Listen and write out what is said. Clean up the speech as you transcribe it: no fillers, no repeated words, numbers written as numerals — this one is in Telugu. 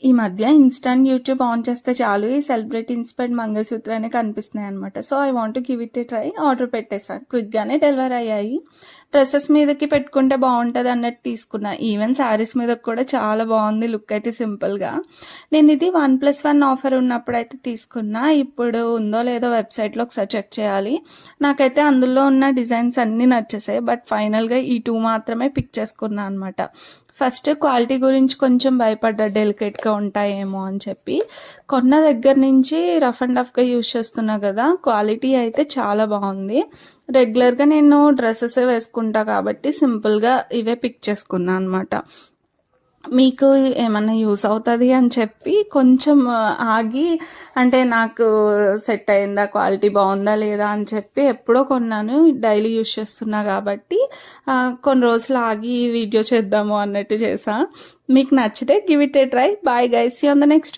ఈ మధ్య ఇన్‌స్టాంట్ యూట్యూబ్ ఆన్ చేస్తే చాలు ఈ సెలబ్రిటీ ఇన్‌స్పైర్డ్ మంగళసూత్రాలే కనిపిస్తున్నాయన్నమాట. So, I want to give it a try. Order పెట్టేసా. క్విక్‌గానే డెలివరీ అయ్యాయి. డ్రెసెస్ మీదకి పెట్టుకుంటే బావుంటది అన్నట్టు తీసుకున్నా. ఈవెన్ శారీస్ మీదకి కూడా చాలా బావుంది లుక్ అయితే సింపుల్‌గా. నేనిది 1+1 ఆఫర్ ఉన్నప్పుడైతే తీసుకున్నా. ఇప్పుడు ఉందో లేదో వెబ్‌సైట్‌లో ఒకసారి చెక్ చేయాలి. నాకైతే అందులో ఉన్న డిజైన్స్ అన్నీ నచ్చేసాయి. బట్ ఫైనల్‌గా ఈ 2 మాత్రమే పిక్ చేసుకున్నా అనమాట. ఫస్ట్ క్వాలిటీ గురించి కొంచెం భయపడ్డా, డెలికేట్‌గా ఉంటాయేమో అని చెప్పి. కొన్న దగ్గర నుంచి రఫ్ అండ్ టఫ్‌గా యూజ్ చేస్తున్నా కదా, క్వాలిటీ అయితే చాలా బాగుంది. రెగ్యులర్‌గా నేను డ్రెస్సెసే వేసుకుంటా కాబట్టి సింపుల్‌గా ఇవే పిక్ చేసుకున్నా అనమాట. మీకు ఏమన్నా యూస్ అవుతుంది అని చెప్పి కొంచెం ఆగి, అంటే నాకు సెట్ అయిందా, క్వాలిటీ బాగుందా లేదా అని చెప్పి ఎప్పుడో కొన్నాను, డైలీ యూస్ చేస్తున్నా కాబట్టి కొన్ని రోజులు ఆగి వీడియో చేద్దాము అన్నట్టు చేసా. మీకు నచ్చితే give it a try. Bye guys, see on the next video.